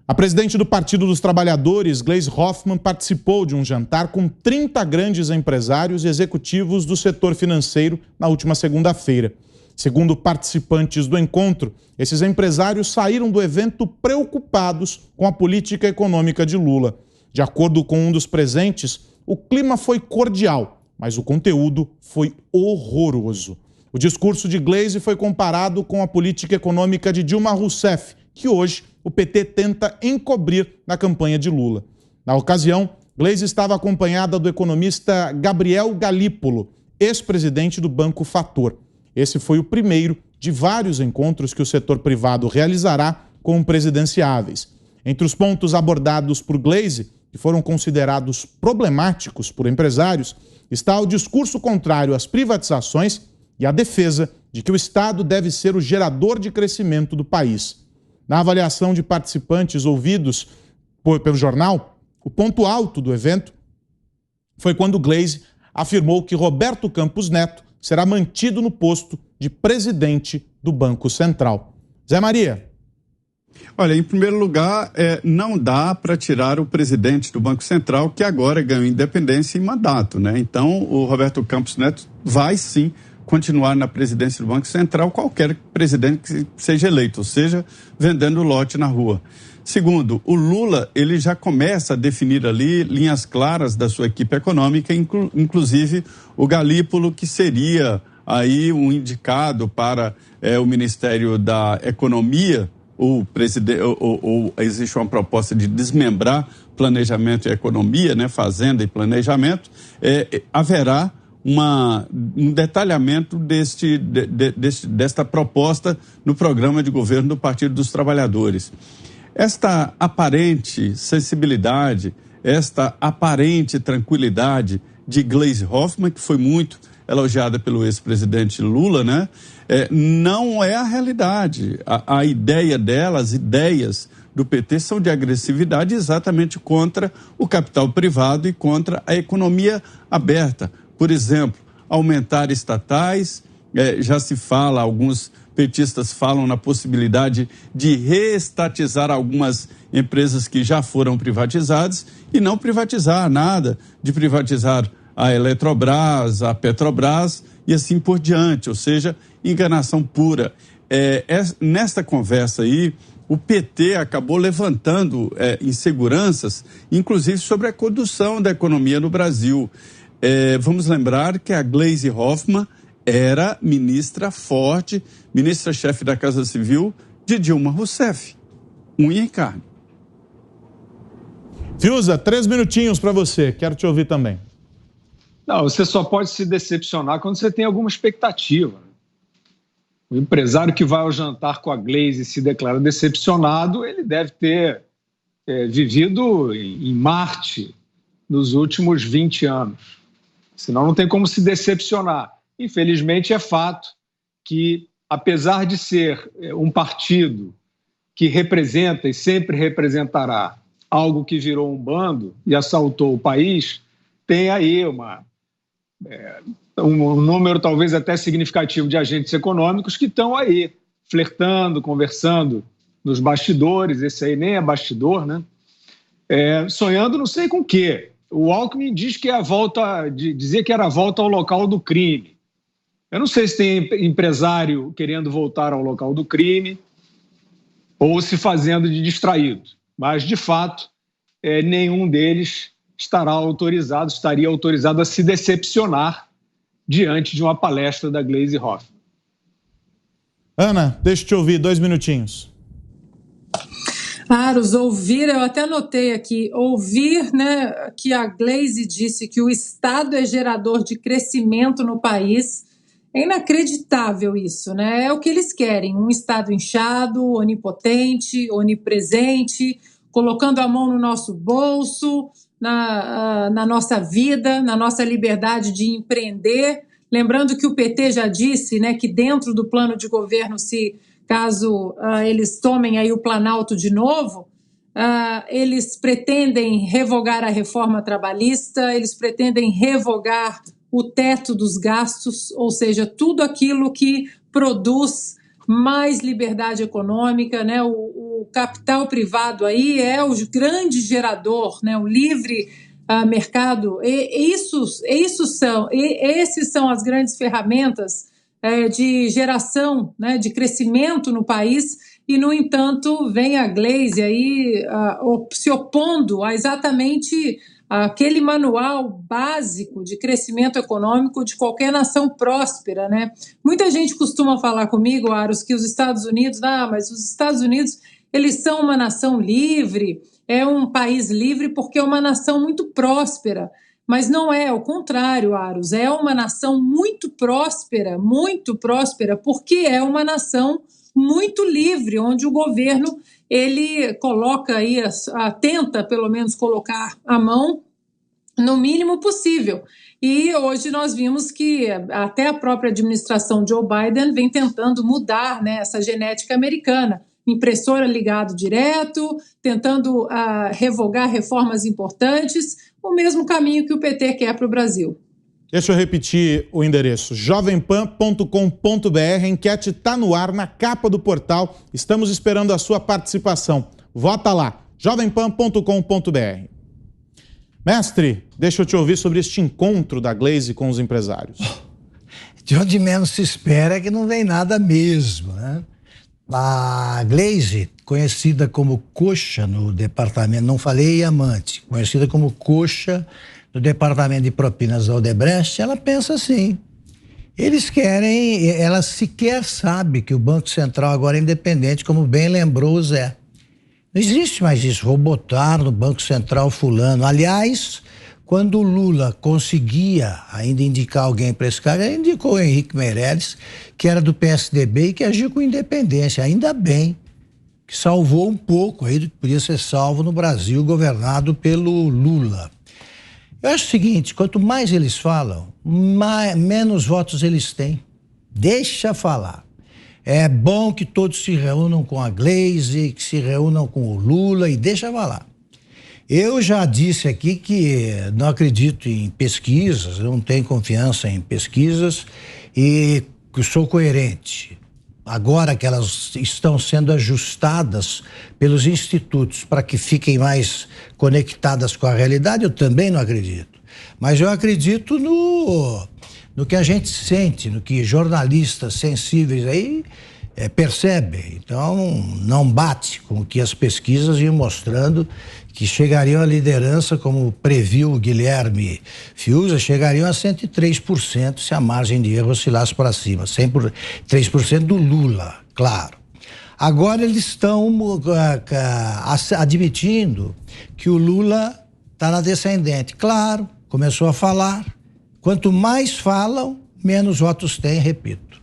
A presidente do Partido dos Trabalhadores, Gleisi Hoffmann, participou de um jantar com 30 grandes empresários e executivos do setor financeiro na última segunda-feira. Segundo participantes do encontro, esses empresários saíram do evento preocupados com a política econômica de Lula. De acordo com um dos presentes, o clima foi cordial, mas o conteúdo foi horroroso. O discurso de Gleisi foi comparado com a política econômica de Dilma Rousseff, que hoje o PT tenta encobrir na campanha de Lula. Na ocasião, Gleisi estava acompanhada do economista Gabriel Galípolo, ex-presidente do Banco Fator. Esse foi o primeiro de vários encontros que o setor privado realizará com presidenciáveis. Entre os pontos abordados por Gleisi, que foram considerados problemáticos por empresários, está o discurso contrário às privatizações e a defesa de que o Estado deve ser o gerador de crescimento do país. Na avaliação de participantes ouvidos pelo jornal, o ponto alto do evento foi quando Gleisi afirmou que Roberto Campos Neto será mantido no posto de presidente do Banco Central. Zé Maria. Olha, em primeiro lugar, não dá para tirar o presidente do Banco Central, que agora ganhou independência e mandato, né? Então, o Roberto Campos Neto vai sim continuar na presidência do Banco Central, qualquer presidente que seja eleito, ou seja, vendendo lote na rua. Segundo, o Lula, ele já começa a definir ali linhas claras da sua equipe econômica, inclusive o Galípolo, que seria aí um indicado para o Ministério da Economia, ou existe uma proposta de desmembrar planejamento e economia, né, fazenda e planejamento, haverá um detalhamento desta proposta no programa de governo do Partido dos Trabalhadores. Esta aparente sensibilidade, esta aparente tranquilidade de Gleisi Hoffmann, que foi muito elogiada pelo ex-presidente Lula, né? Não é a realidade. A ideia dela, as ideias do PT são de agressividade exatamente contra o capital privado e contra a economia aberta. Por exemplo, aumentar estatais, já se fala, alguns petistas falam na possibilidade de reestatizar algumas empresas que já foram privatizadas e não privatizar nada, de privatizar a Eletrobras, a Petrobras e assim por diante, ou seja, enganação pura. Nesta conversa aí, o PT acabou levantando inseguranças, inclusive sobre a condução da economia no Brasil. Vamos lembrar que a Gleisi Hoffmann era ministra forte, ministra-chefe da Casa Civil de Dilma Rousseff. Unha e carne. Fiuza, 3 minutinhos para você. Quero te ouvir também. Não, você só pode se decepcionar quando você tem alguma expectativa. O empresário que vai ao jantar com a Gleisi e se declara decepcionado, ele deve ter vivido em Marte nos últimos 20 anos. Senão não tem como se decepcionar. Infelizmente é fato que, apesar de ser um partido que representa e sempre representará algo que virou um bando e assaltou o país, tem aí um número talvez até significativo de agentes econômicos que estão aí flertando, conversando nos bastidores, esse aí nem é bastidor, né? Sonhando não sei com o quê. O Alckmin diz que dizia que era a volta ao local do crime. Eu não sei se tem empresário querendo voltar ao local do crime ou se fazendo de distraído, mas, de fato, nenhum deles estaria autorizado a se decepcionar diante de uma palestra da Gleisi Hoffmann. Ana, deixa eu te ouvir, 2 minutinhos. Aros, eu até anotei aqui, né, que a Gleisi disse que o Estado é gerador de crescimento no país. É inacreditável isso, né? É o que eles querem, um Estado inchado, onipotente, onipresente, colocando a mão no nosso bolso, na nossa vida, na nossa liberdade de empreender. Lembrando que o PT já disse, né, que dentro do plano de governo, caso eles tomem aí o Planalto de novo, eles pretendem revogar a reforma trabalhista, eles pretendem revogar o teto dos gastos, ou seja, tudo aquilo que produz mais liberdade econômica, né? O o capital privado aí é o grande gerador, né? O livre mercado, esses são as grandes ferramentas de geração, né, de crescimento no país, e, no entanto, vem a Glaze aí se opondo a exatamente aquele manual básico de crescimento econômico de qualquer nação próspera, né? Muita gente costuma falar comigo, Aros, que os Estados Unidos, mas os Estados Unidos, eles são uma nação livre, é um país livre porque é uma nação muito próspera. Mas não é, ao contrário, Aros, é uma nação muito próspera, porque é uma nação muito livre, onde o governo ele coloca aí, tenta pelo menos colocar a mão no mínimo possível. E hoje nós vimos que até a própria administração Joe Biden vem tentando mudar, né, essa genética americana. Impressora ligado direto, tentando revogar reformas importantes, o mesmo caminho que o PT quer para o Brasil. Deixa eu repetir o endereço, jovempan.com.br, a enquete está no ar, na capa do portal, estamos esperando a sua participação. Vota lá, jovempan.com.br. Mestre, deixa eu te ouvir sobre este encontro da Glaze com os empresários. De onde menos se espera é que não vem nada mesmo, né? A Glaze, conhecida como coxa no departamento, não falei amante, conhecida como coxa no departamento de propinas da Odebrecht, ela pensa assim, eles querem, ela sequer sabe que o Banco Central agora é independente, como bem lembrou o Zé. Não existe mais isso, vou botar no Banco Central fulano. Aliás, quando o Lula conseguia ainda indicar alguém para esse cargo, ele indicou o Henrique Meirelles, que era do PSDB e que agiu com independência, ainda bem, que salvou um pouco aí do que podia ser salvo no Brasil, governado pelo Lula. Eu acho o seguinte, quanto mais eles falam, menos votos eles têm. Deixa falar. É bom que todos se reúnam com a Glaze, que se reúnam com o Lula e deixa falar. Eu já disse aqui que não acredito em pesquisas, não tenho confiança em pesquisas e que sou coerente. Agora que elas estão sendo ajustadas pelos institutos para que fiquem mais conectadas com a realidade, eu também não acredito. Mas eu acredito no que a gente sente, no que jornalistas sensíveis aí percebem. Então, não bate com o que as pesquisas iam mostrando, que chegariam à liderança, como previu o Guilherme Fiuza, chegariam a 103% se a margem de erro oscilasse para cima, 103% do Lula, claro. Agora eles estão admitindo que o Lula está na descendente. Claro, começou a falar. Quanto mais falam, menos votos tem, repito.